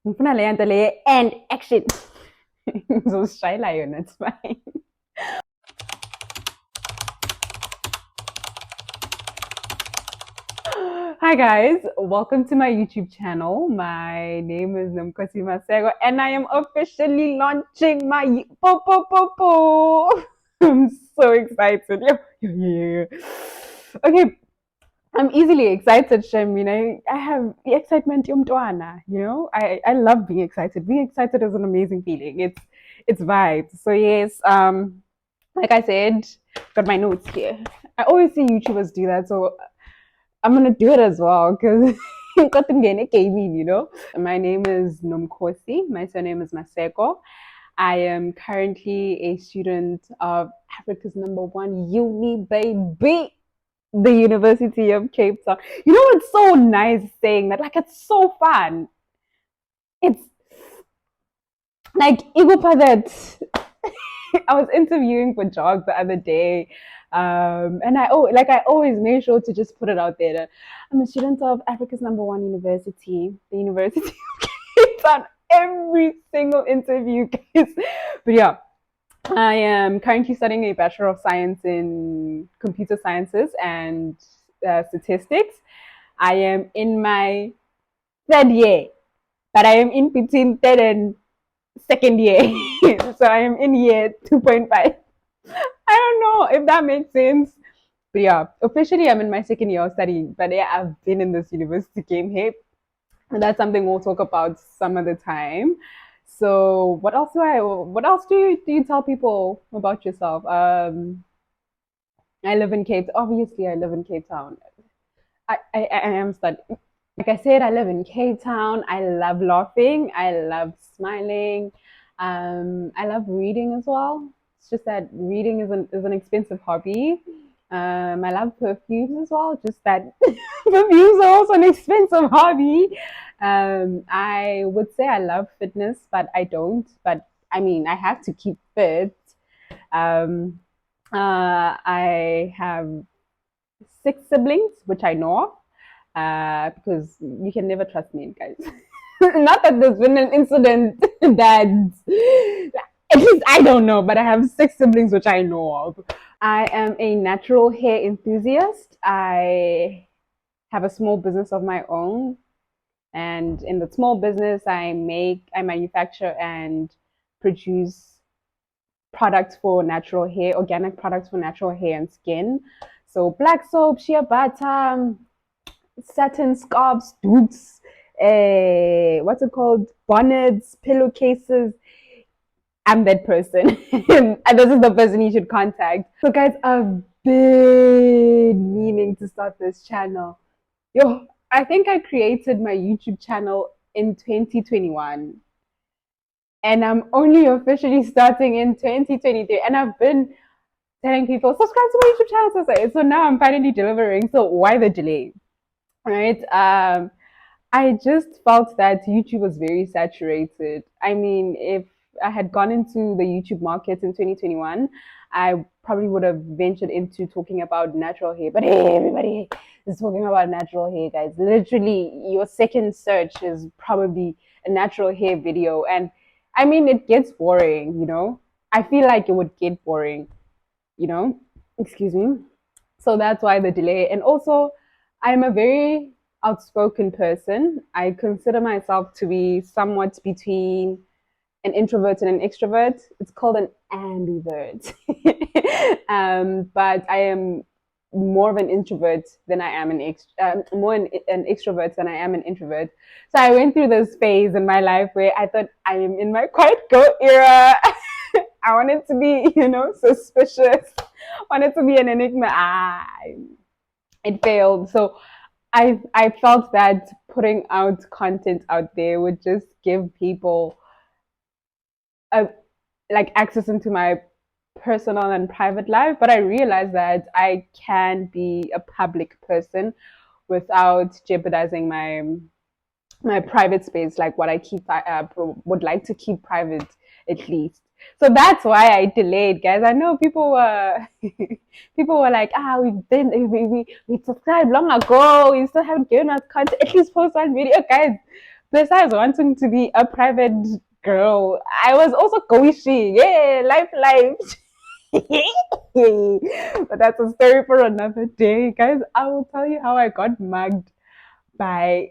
ngifuna leyo nto leyo and action. Ngizozishayela yona, it's fine. Hi guys, welcome to my YouTube channel. My name is Nomkosi Masego and I am officially launching my I'm so excited. Yeah. Okay, I'm easily excited, Shem. I have the excitement yomntwana, I love being excited. Being excited is an amazing feeling. It's vibes. So yes, like I said, got my notes here. I always see YouTubers do that, so I'm gonna do it as well because My name is Nomkosi. My surname is Maseko. I am currently a student of Africa's #1 uni, baby, the University of Cape Town. You know what's so nice saying that? Like, it's so fun. It's like Igupa that I was interviewing for jobs the other day. And I always make sure to just put it out there that I'm a student of Africa's #1 university, the University of Cape Town. Every single interview, guys. But yeah, I am currently studying a Bachelor of Science in Computer Sciences and Statistics. I am in my third year, but I am in between third and second year. So I am in year 2.5. I don't know if that makes sense. But yeah, officially I'm in my second year of studying. But yeah, I've been in this university game here. And that's something we'll talk about some other time. So what else do you tell people about yourself? I live in Cape obviously I live in Cape Town. I am studying. Like I said, I live in Cape Town. I love laughing. I love smiling. I love reading as well. It's just that reading is an expensive hobby. I love perfumes as well. Just that perfumes are also an expensive hobby. I would say I love fitness, but I don't. But I mean, I have to keep fit. Um, I have 6 siblings, which I know of, because you can never trust me, guys. Not that there's been an incident that, at least I don't know, but I have 6 siblings, which I know of. I am a natural hair enthusiast. I have a small business of my own. And in the small business, I manufacture and produce products for natural hair, organic products for natural hair and skin. So black soap, shea butter, satin scarves, boots, what's it called? Bonnets, pillowcases. I'm that person. And this is the person you should contact. So guys, I've been meaning to start this channel. I think I created my YouTube channel in 2021. And I'm only officially starting in 2023. And I've been telling people, subscribe to my YouTube channel. So now I'm finally delivering. So why the delay? Right? I just felt that YouTube was very saturated. I mean, if I had gone into the YouTube market in 2021, I probably would have ventured into talking about natural hair. But hey, everybody is talking about natural hair, guys. Literally, your second search is probably a natural hair video. And I mean, it gets boring. I feel like it would get boring, you know? Excuse me. So that's why the delay. And also, I'm a very outspoken person. I consider myself to be somewhat between an introvert and an extrovert. It's called an ambivert. But I am more of an introvert than I am an extrovert than I am an introvert. So I went through this phase in my life where I thought I am in my quiet girl era. I wanted to be, suspicious. Wanted to be an enigma. It failed. So I felt that putting out content out there would just give people a like access into my personal and private life. But I realized that I can be a public person without jeopardizing my private space, like what I would like to keep private at least. So that's why I delayed, guys. I know people were people were like, we subscribed long ago. You still haven't given us content. At least post one video, guys. Besides wanting to be a private girl, I was also goishi. Yeah, life. But that's a story for another day, guys. I will tell you how I got mugged by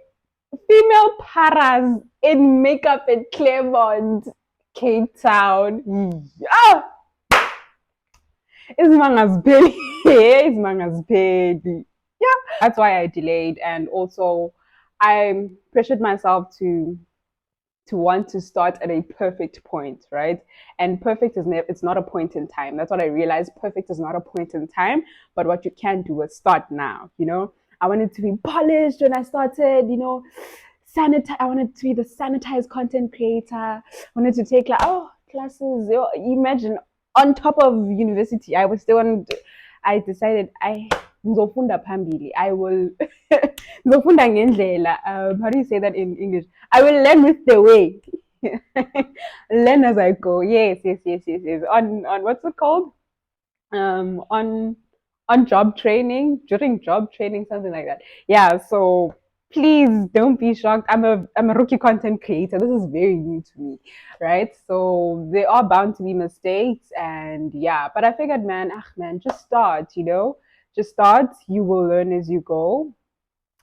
female paras in makeup in Claremont, Cape Town. Yeah, it's baby. It's baby. Yeah, that's why I delayed, and also I pressured myself to want to start at a perfect point, right? And perfect is it's not a point in time. That's what I realized. Perfect is not a point in time, but what you can do is start now. I wanted to be polished when I started. I wanted to be the sanitized content creator. I wanted to take classes. Imagine on top of university, I was still on. I decided ngizofunda phambili. I will ngizofunda ngendlela. How do you say that in English? I will learn with the way. Learn as I go. Yes. On what's it called? Um, on on job training, during job training, something like that. Yeah. So please don't be shocked. I'm a rookie content creator. This is very new to me, right? So there are bound to be mistakes, and yeah. But I figured, man, just start. Just start. You will learn as you go.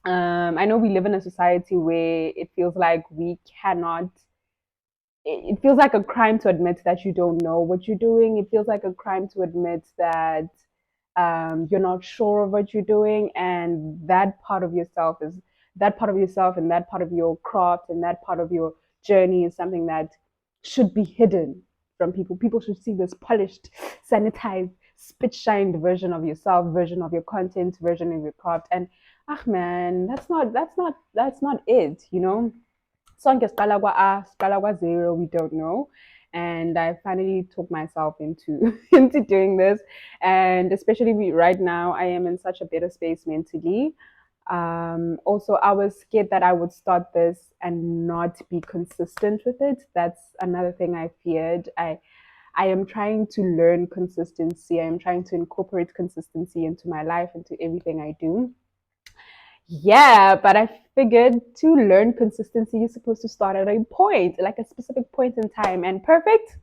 I know we live in a society where it feels like we cannot. It feels like a crime to admit that you don't know what you're doing. It feels like a crime to admit that you're not sure of what you're doing, and that part of yourself, and that part of your craft, and that part of your journey is something that should be hidden from people. People should see this polished, sanitized, spit shined version of yourself, version of your content, version of your craft, and man, that's not it. Sonke siqala kwa-A, siqala kwa-zero, we don't know. And I finally took myself into into doing this. And especially right now, I am in such a better space mentally. Also, I was scared that I would start this and not be consistent with it. That's another thing I feared. I am trying to learn consistency. I am trying to incorporate consistency into my life, into everything I do. Yeah, but I figured to learn consistency, you're supposed to start at a point, like a specific point in time. And perfect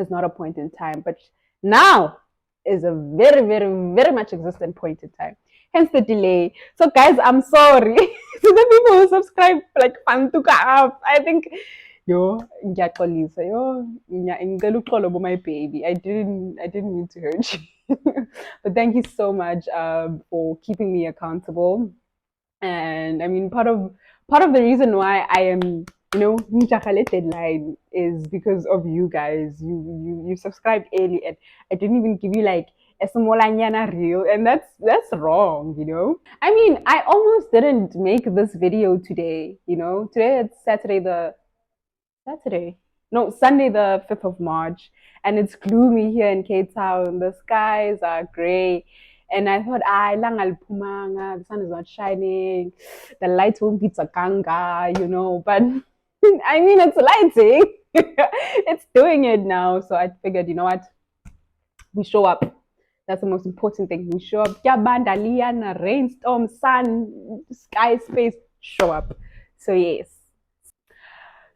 is not a point in time, but now is a very, very, very much existent point in time. Hence the delay. So, guys, I'm sorry to the people who subscribe, like, fantuka up. I think, ngiyaxolisa, ngicela uxolo my baby. I didn't mean to hurt you. But thank you so much for keeping me accountable. And I mean, part of the reason why I am, Njakale deadline is because of you guys. You subscribed early, and I didn't even give you like a smolanyana reel, and that's wrong. I mean, I almost didn't make this video today. Today it's Saturday. No, Sunday, the 5th of March. And it's gloomy here in Cape Town. The skies are gray. And I thought, ilanga liphumanga, the sun is not shining, the lights won't be tsakanga. But I mean, it's lighting. It's doing it now. So I figured, you know what? We show up. That's the most important thing. We show up. Yabanda, liana, rainstorm, sun, sky, space, show up. So, yes.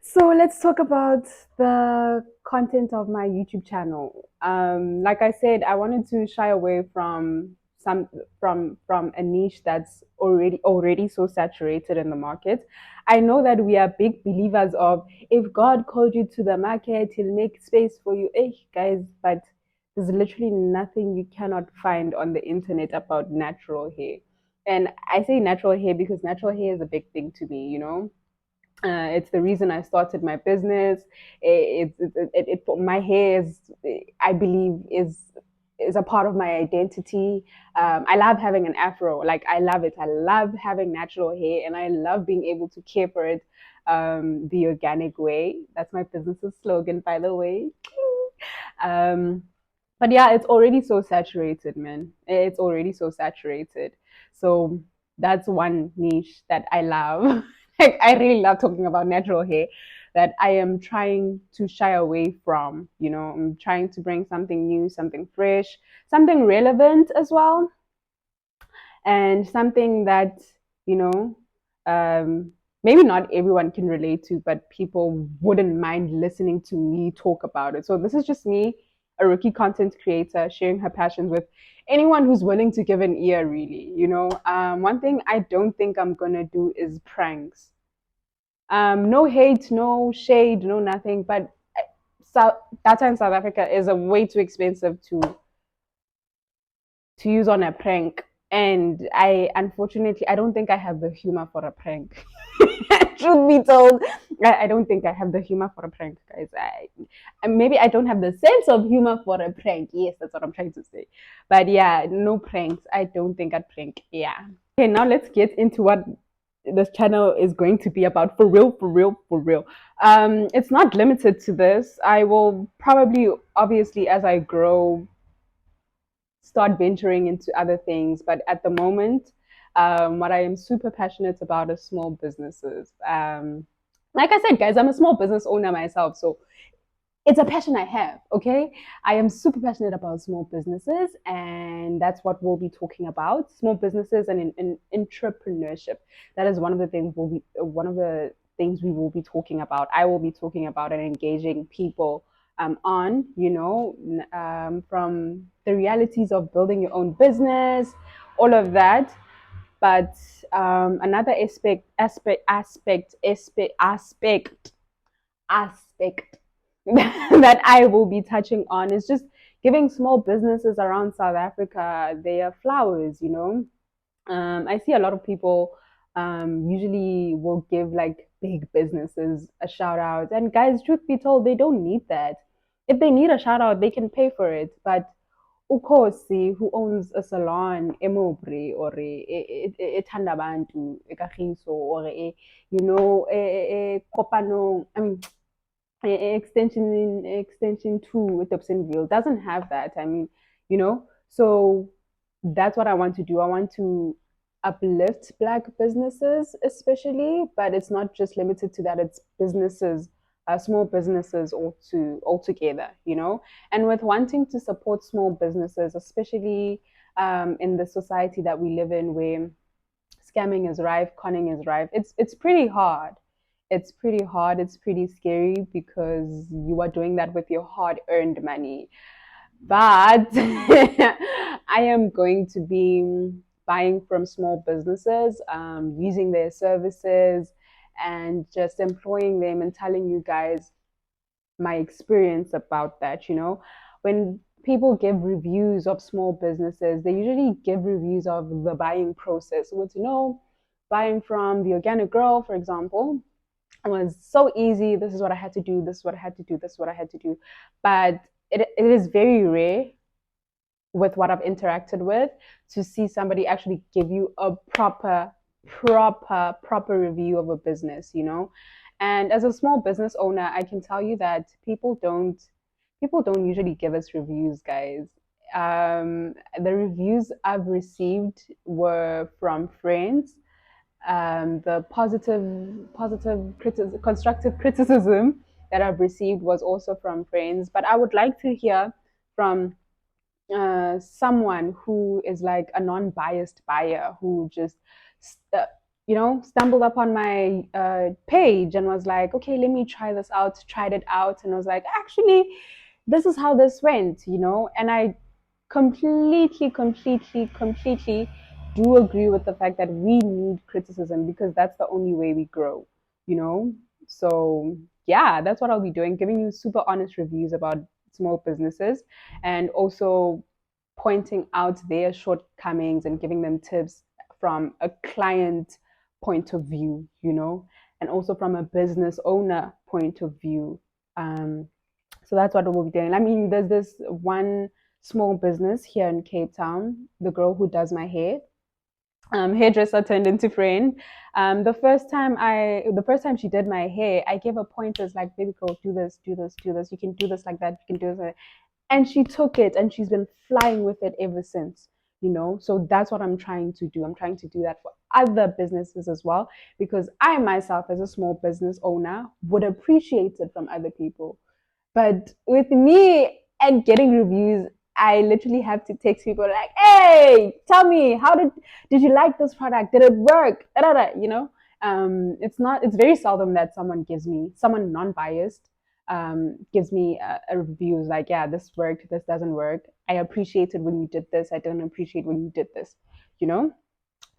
So let's talk about the content of my YouTube channel. Like I said, I wanted to shy away from a niche that's already so saturated in the market. I know that we are big believers of if God called you to the market, He'll make space for you. Hey guys, but there's literally nothing you cannot find on the internet about natural hair. And I say natural hair because natural hair is a big thing to me. It's the reason I started my business. My hair is, I believe, is a part of my identity. I love having an afro. Like I love it. I love having natural hair, and I love being able to care for it the organic way. That's my business's slogan, by the way. um, but yeah, it's already so saturated, man. It's already so saturated. So that's one niche that I love. Like I really love talking about natural hair that I am trying to shy away from. I'm trying to bring something new, something fresh, something relevant as well, and something that, you know, um, maybe not everyone can relate to, but people wouldn't mind listening to me talk about it. So this is just me, a rookie content creator, sharing her passions with anyone who's willing to give an ear, really. One thing I don't think I'm gonna do is pranks. No hate, no shade, no nothing, but South, data in South Africa is a way too expensive to use on a prank. And I don't think I have the humor for a prank. Truth be told, I don't think I have the humor for a prank, guys. Maybe I don't have the sense of humor for a prank. Yes, that's what I'm trying to say. But yeah, no pranks. I don't think I'd prank. Yeah. Okay, now let's get into what this channel is going to be about, for real, for real, for real. It's not limited to this. I will probably, obviously, as I grow, start venturing into other things. But at the moment, what I am super passionate about is small businesses. Like I said, guys, I'm a small business owner myself. So it's a passion I have, okay? I am super passionate about small businesses, and that's what we'll be talking about. Small businesses and in entrepreneurship. That is one of the things we will be talking about. I will be talking about and engaging people on, from the realities of building your own business, all of that. But another aspect that I will be touching on is just giving small businesses around South Africa their flowers. I see a lot of people usually will give like big businesses a shout out, and guys, truth be told, they don't need that. If they need a shout out, they can pay for it. But Ukosi, who owns a salon, Emobri, or Tanda Bantu, Kagiso, or Kopano, I mean, extension 2 with Dobsonville doesn't have that. I mean, so that's what I want to do. I want to uplift black businesses, especially, but it's not just limited to that. It's businesses, small businesses altogether, and with wanting to support small businesses, especially in the society that we live in, where scamming is rife, conning is rife. It's pretty hard. It's pretty hard. It's pretty scary because you are doing that with your hard-earned money. But I am going to be buying from small businesses, using their services, and just employing them and telling you guys my experience about that. When people give reviews of small businesses, they usually give reviews of the buying process. Which, buying from the organic girl, for example, was so easy. This is what I had to do. This is what I had to do. This is what I had to do. But it is very rare with what I've interacted with to see somebody actually give you a proper review of a business, And as a small business owner, I can tell you that people don't usually give us reviews, guys. The reviews I've received were from friends. The constructive criticism that I've received was also from friends. But I would like to hear from someone who is like a non-biased buyer who just stumbled upon my page and was like, okay, let me try this out. Tried it out, and I was like, actually, this is how this went, and I completely do agree with the fact that we need criticism because that's the only way we grow, so yeah, that's what I'll be doing, giving you super honest reviews about small businesses, and also pointing out their shortcomings and giving them tips from a client point of view, and also from a business owner point of view. So that's what we'll be doing. I mean, there's this one small business here in Cape Town, the girl who does my hair. Hairdresser turned into friend. The first time she did my hair, I gave her pointers like, baby girl, do this, do this, do this. You can do this like that. You can do this. And she took it and she's been flying with it ever since, So that's what I'm trying to do. I'm trying to do that for other businesses as well, because I myself, as a small business owner, would appreciate it from other people. But with me and getting reviews, I literally have to text people like, hey, tell me, how did you like this product? Did it work? Da, da, da, It's very seldom that someone non-biased, gives me a review like, yeah, this worked, this doesn't work. I appreciated when you did this. I didn't appreciate when you did this, you know?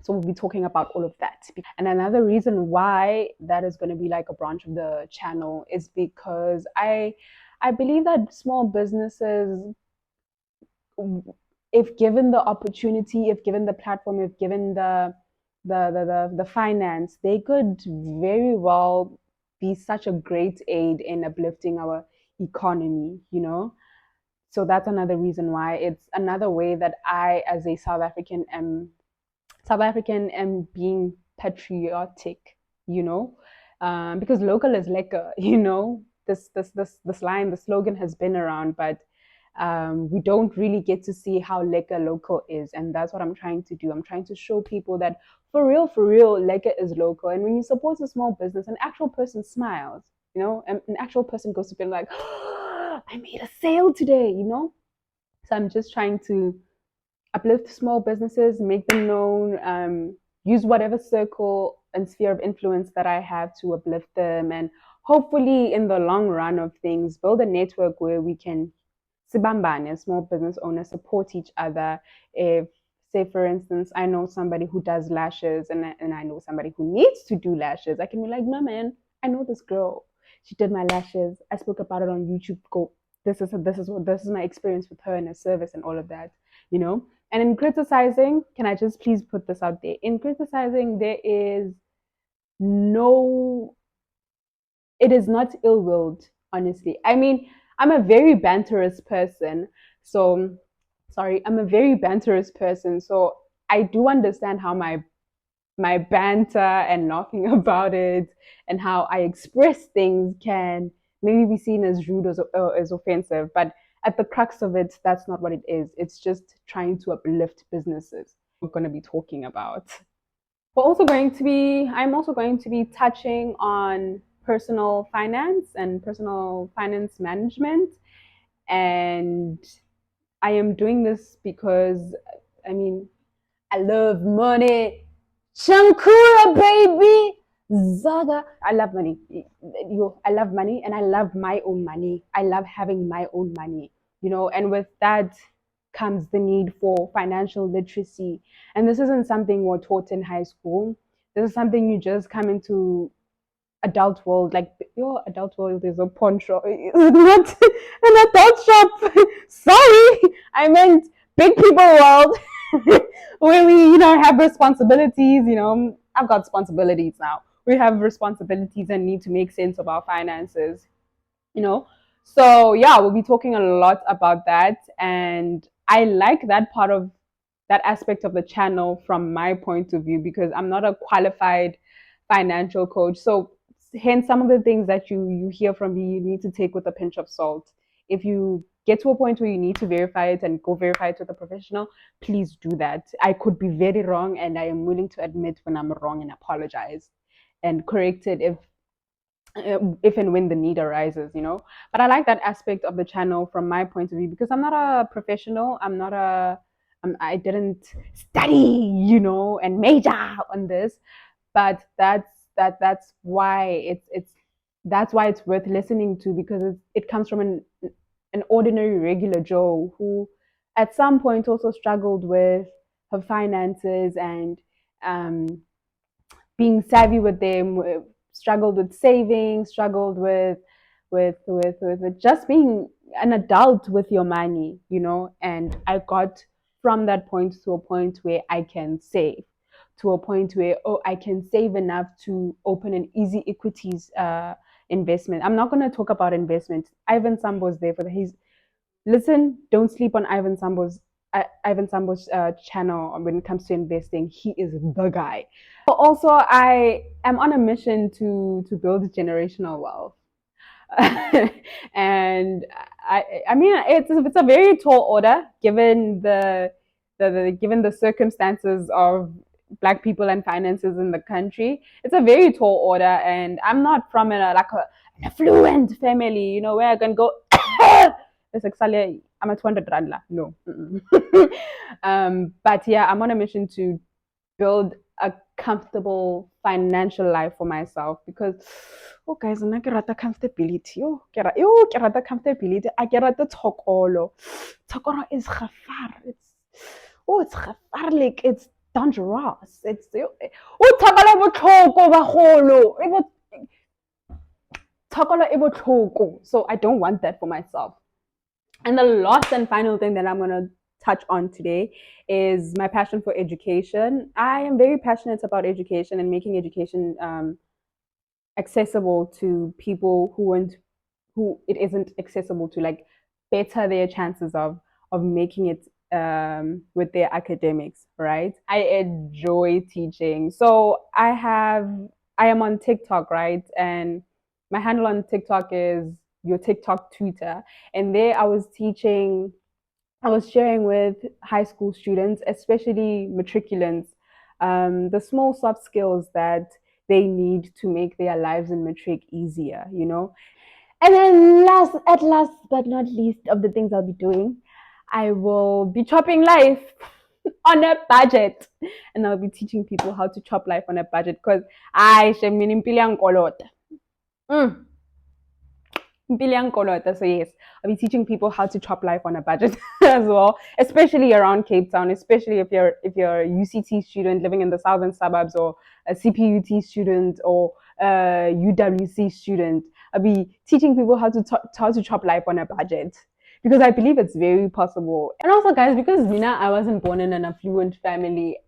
So we'll be talking about all of that. And another reason why that is going to be like a branch of the channel is because I believe that small businesses, if given the opportunity, if given the platform, if given the finance, they could very well be such a great aid in uplifting our economy, you know? So that's another reason why. It's another way that I, as a South African and being patriotic, you know, because local is lekker, you know. This line, the slogan has been around, but we don't really get to see how lekker local is, and that's what I'm trying to do. I'm trying to show people that for real, lekker is local. And when you support a small business, an actual person smiles, you know, and an actual person goes to be like, oh, I made a sale today, you know. So I'm just trying to uplift small businesses, make them known, use whatever circle and sphere of influence that I have to uplift them, and hopefully, in the long run of things, build a network where we can sibambane as small business owners support each other. If, say, for instance, I know somebody who does lashes, and I know somebody who needs to do lashes, I can be like, no, man, I know this girl. She did my lashes. I spoke about it on YouTube. Go. This is my experience with her and her service and all of that, you know. And in criticizing, can I just please put this out there? In criticizing, there is no, it is not ill willed, honestly. I mean, I'm a very banterous person. So, sorry, I'm a very banterous person. So, I do understand how my banter and laughing about it and how I express things can maybe be seen as rude or as offensive. But at the crux of it, that's not what it is. It's just trying to uplift businesses. We're going to be talking about. I'm also going to be touching on personal finance and personal finance management. And I am doing this because, I mean, I love money. Shankura, baby. Zaga. I love money. I love money, and I love my own money. I love having my own money, you know, and with that comes the need for financial literacy. And this isn't something we're taught in high school. This is something you just come into adult world, like your adult world is a pawn shop. It's not an adult shop. Sorry, I meant big people world where we, you know, have responsibilities. You know, I've got responsibilities now. We have responsibilities and need to make sense of our finances, you know. So yeah, we'll be talking a lot about that, and I like that part of that aspect of the channel from my point of view because I'm not a qualified financial coach. So hence some of the things that you hear from me, you need to take with a pinch of salt. If you get to a point where you need to verify it and go verify it with a professional, please do that. I could be very wrong, and I am willing to admit when I'm wrong and apologize and correct it if and when the need arises, you know. But I like that aspect of the channel from my point of view because I'm not a professional. I didn't study, you know, and major on this. But that's why that's why it's worth listening to, because it comes from an ordinary regular Joe who at some point also struggled with her finances and um, being savvy with them, struggled with saving, struggled with just being an adult with your money, you know. And I got from that point to a point where I can save, to a point where, oh, I can save enough to open an easy equities investment. I'm not going to talk about investment. Ivan Sambo's there for the, he's listen, don't sleep on Ivan Sambo's channel when it comes to investing. He is the guy. Also, I am on a mission to build generational wealth. And I mean, it's a very tall order given given the circumstances of Black people and finances in the country. It's a very tall order, and I'm not from an affluent family, you know, where I can go. It's like, I'm a 200 rand. No. But yeah, I'm on a mission to build a comfortable financial life for myself because oh guys, I get comfortability. Ke rata comfortability. I get the tokolo. Tokolo is khafar. It's khafar, it's dangerous. It's tokolo botlhoko bagolo. Tokolo e botlhoko. So I don't want that for myself. And the last and final thing that I'm going to touch on today is my passion for education. I am very passionate about education and making education accessible to people who it isn't accessible to, like better their chances of making it with their academics, right? I enjoy teaching. So I am on TikTok, right? And my handle on TikTok is your TikTok tutor. And there I was sharing with high school students, especially matriculants, the small soft skills that they need to make their lives in matric easier, you know? And then last but not least of the things I'll be doing, I will be chopping life on a budget. And I'll be teaching people how to chop life on a budget because I sheminimpilian kolot. So yes, I'll be teaching people how to chop life on a budget as well, especially around Cape Town, especially if you're a UCT student living in the southern suburbs or a CPUT student or a UWC student. I'll be teaching people how to chop life on a budget because I believe it's very possible. And also, guys, because Mina, I wasn't born in an affluent family,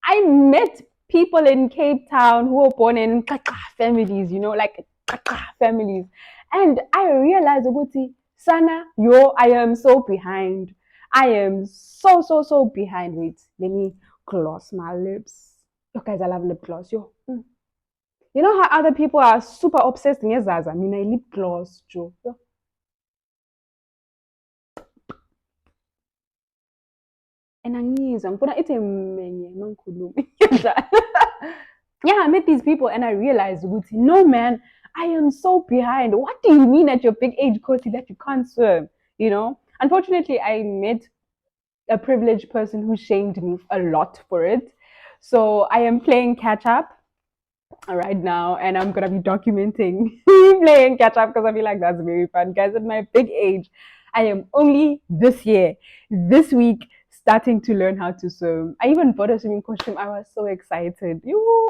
I met people in Cape Town who were born in families, you know, like families. And I realized, Uguti, Sana, I am so behind. I am so behind. Wait, let me gloss my lips. Yo, guys, I love lip gloss. Yo. You know how other people are super obsessed with Zaza? I mean, I lip gloss, Joe. Yo. And I'm gonna eat a yeah, I met these people and I realized, no man, I am so behind. What do you mean at your big age, Kosi, that you can't swim? You know? Unfortunately, I met a privileged person who shamed me a lot for it. So I am playing catch up right now and I'm gonna be documenting playing catch up because I feel like that's very fun. Guys, at my big age, I am only this week, starting to learn how to swim. I even bought a swimming costume. I was so excited.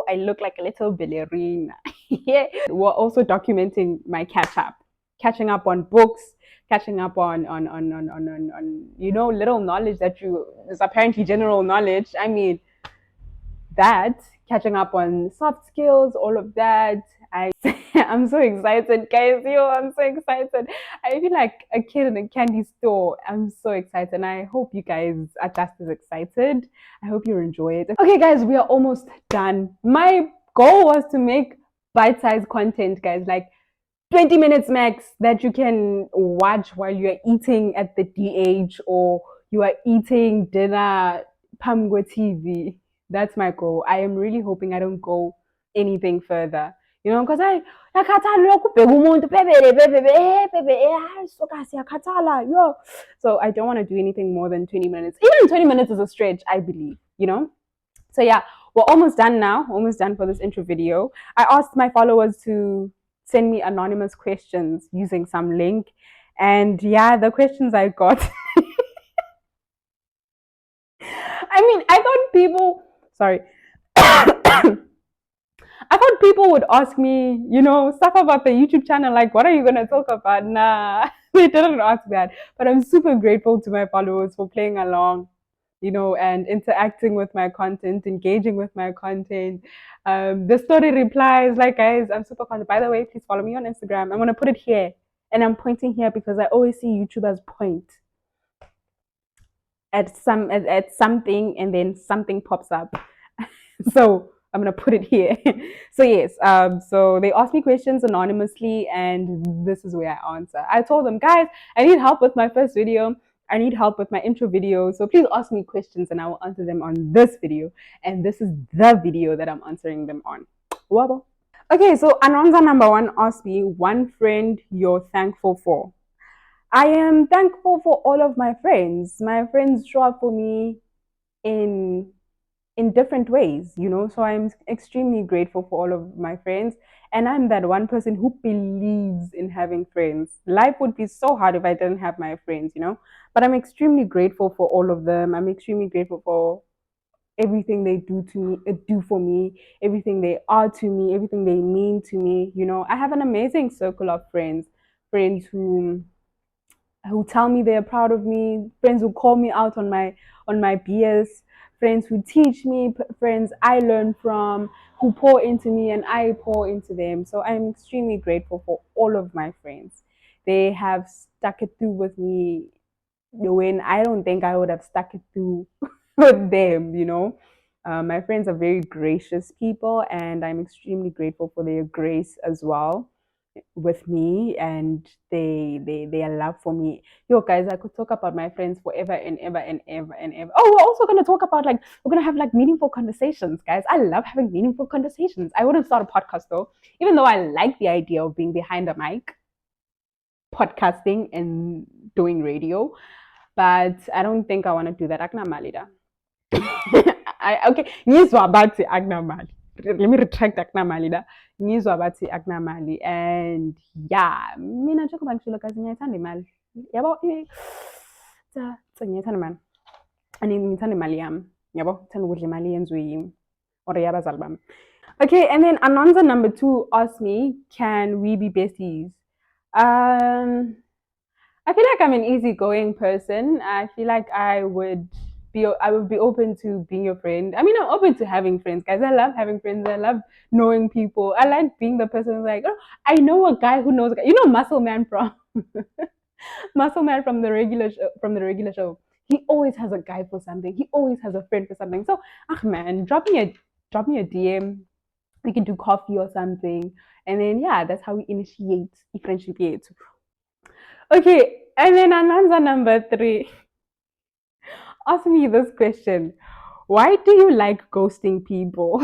I look like a little ballerina. Yeah. We're also documenting my catching up on books, catching up on little knowledge that is apparently general knowledge. I mean, that, catching up on soft skills, all of that. I'm so excited, guys. I'm so excited. I feel like a kid in a candy store. I'm so excited, and I hope you guys are just as excited. I hope you enjoy it. Okay, guys, we are almost done. My goal was to make bite-sized content, guys, like 20 minutes max that you can watch while you're eating at the DH or you are eating dinner Pamgo TV. That's my goal. I am really hoping I don't go anything further. You know, because so I don't want to do anything more than 20 minutes. Even 20 minutes is a stretch, I believe, you know? So yeah, we're almost done now, almost done for this intro video. I asked my followers to send me anonymous questions using some link. And yeah, the questions I got. I mean, I thought people, sorry. I thought people would ask me, stuff about the YouTube channel, like, what are you going to talk about? Nah, they didn't ask that. But I'm super grateful to my followers for playing along, and interacting with my content, engaging with my content. The story replies, like, guys, I'm super content. By the way, please follow me on Instagram. I'm going to put it here. And I'm pointing here because I always see YouTubers point at something and then something pops up. So I'm gonna put it here. So yes, so they asked me questions anonymously, and this is where I answer. I told them, guys, I need help with my first video. I need help with my intro video. So please ask me questions, and I will answer them on this video. And this is the video that I'm answering them on. Wabo. Okay, so Anonza number 1 asked me, one friend you're thankful for. I am thankful for all of my friends. My friends show up for me in in different ways, you know. So I'm extremely grateful for all of my friends. And I'm that one person who believes in having friends. Life would be so hard if I didn't have my friends, you know. But I'm extremely grateful for all of them. I'm extremely grateful for everything they do for me, everything they are to me, everything they mean to me. You know, I have an amazing circle of friends, friends who tell me they're proud of me, friends who call me out on my BS, friends who teach me, friends I learn from, who pour into me and I pour into them. So I'm extremely grateful for all of my friends. They have stuck it through with me when I don't think I would have stuck it through with them, you know. My friends are very gracious people, and I'm extremely grateful for their grace as well with me and their love for me. Yo guys, I could talk about my friends forever and ever and ever and ever. Oh, we're also gonna talk about like we're gonna have like meaningful conversations, guys. I love having meaningful conversations. I wouldn't start a podcast though, even though I like the idea of being behind a mic, podcasting and doing radio, but I don't think I want to do that. Akna malida. Okay, ngizwa bathi akunamali. Let me retract akunamali da. Ngizwa bathi akunamali, and yeah, mina njengoba ngishilo kazi ngiyayithanda imali. Yabo ngiyayithanda imali. Ngithanda imali yami. Yabo ngithanda ukudla imali yenziwe yimi or yabazali bami. Okay, and then Anonza number 2 asked me, can we be besties? I feel like I'm an easygoing person. I feel like I would be open to being your friend. I mean, I'm open to having friends, guys. I love having friends. I love knowing people. I like being the person who's like, oh, I know a guy who knows a guy. You know, Muscle Man from Muscle Man from the regular show, He always has a guy for something. He always has a friend for something. So, man, drop me a DM. We can do coffee or something, and then yeah, that's how we initiate a friendship. Okay, and then Ananza number 3 ask me this question. Why do you like ghosting people?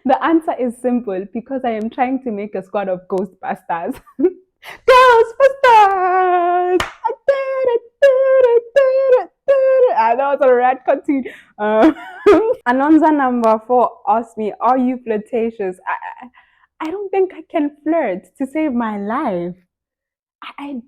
The answer is simple, because I am trying to make a squad of Ghostbusters. Ghostbusters! That was a rat cartoon. Anonza number 4 asked me, are you flirtatious? I don't think I can flirt to save my life. I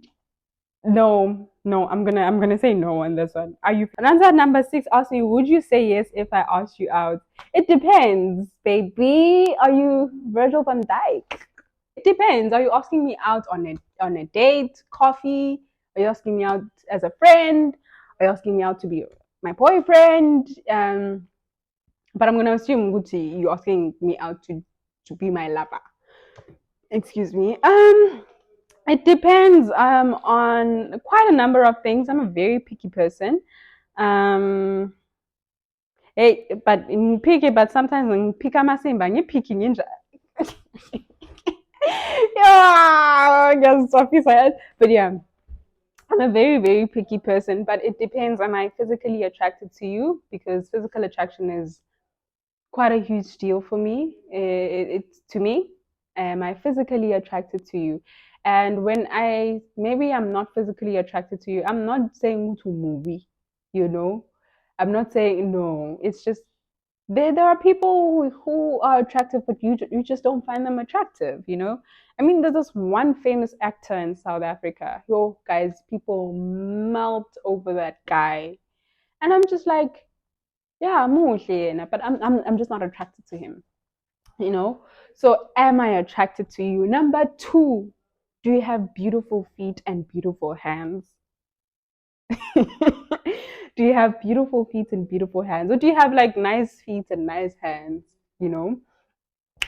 No, no, I'm gonna say no on this one. Are you? And answer number 6 asked me, would you say yes if I asked you out? It depends, baby. Are you Virgil van Dyke? It depends. Are you asking me out on a date, coffee? Are you asking me out as a friend? Are you asking me out to be my boyfriend? But I'm gonna assume Gucci, you're asking me out to be my lover. Excuse me. It depends on quite a number of things. I'm a very picky person. Um, but in picky, but sometimes when pick amasimba, you picking in. Yeah, yes, officer. But yeah, I'm a very, very picky person. But it depends. Am I physically attracted to you? Because physical attraction is quite a huge deal for me. It's to me. Am I physically attracted to you? And when maybe I'm not physically attracted to you, I'm not saying to movie, you know. I'm not saying no. It's just there are people who are attractive, but you just don't find them attractive, you know. I mean, there's this one famous actor in South Africa. Yo, guys, people melt over that guy, and I'm just like, yeah, but I'm just not attracted to him, you know. So am I attracted to you? Number 2, do you have beautiful feet and beautiful hands? Do you have beautiful feet and beautiful hands, or do you have like nice feet and nice hands, you know?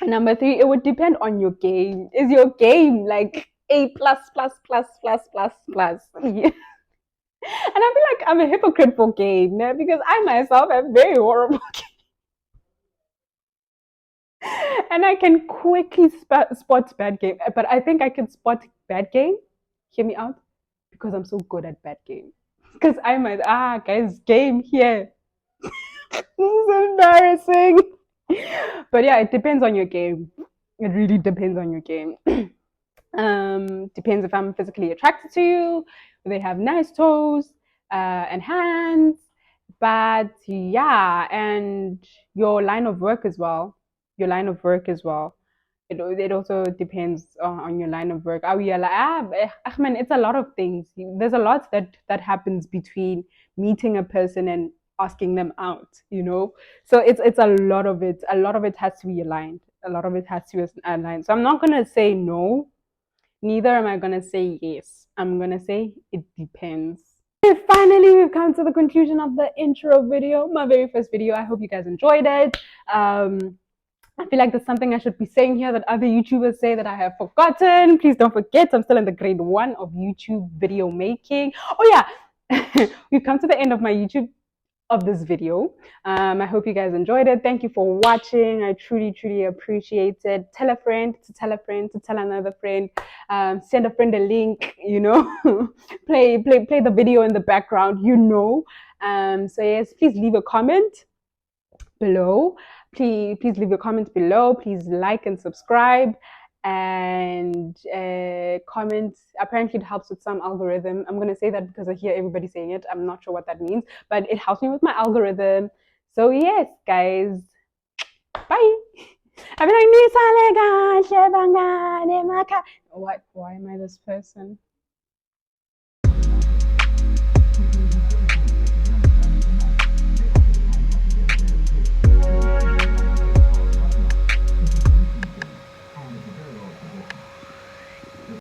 And number 3, it would depend on your game. Is your game like A plus plus plus plus plus plus? Yeah. And I feel like I'm a hypocrite for game, because I myself am very horrible. And I can quickly spot bad game. But I think I can spot bad game. Hear me out, because I'm so good at bad game. Because I might guys, game here. This is embarrassing. But yeah, it depends on your game. It really depends on your game. Depends if I'm physically attracted to you. They have nice toes and hands. But yeah, and your line of work as well. Your line of work as well. It also depends on your line of work. Are we like, Ahmed, it's a lot of things. There's a lot that happens between meeting a person and asking them out, you know? So it's a lot of it. A lot of it has to be aligned. A lot of it has to be aligned. So I'm not gonna say no, neither am I gonna say yes. I'm gonna say it depends. Finally, we've come to the conclusion of the intro video, my very first video. I hope you guys enjoyed it. I feel like there's something I should be saying here that other YouTubers say that I have forgotten. Please don't forget, I'm still in the grade 1 of YouTube video making. Oh yeah, we've come to the end of my YouTube of this video. I hope you guys enjoyed it. Thank you for watching. I truly, truly appreciate it. Tell a friend to tell a friend to tell another friend. Send a friend a link. You know, play the video in the background. You know. So yes, please leave a comment below. Please leave your comments below. Please like and subscribe and comment. Apparently it helps with some algorithm. I'm going to say that because I hear everybody saying it. I'm not sure what that means, but it helps me with my algorithm. So yes, guys, bye. What? Why am I this person?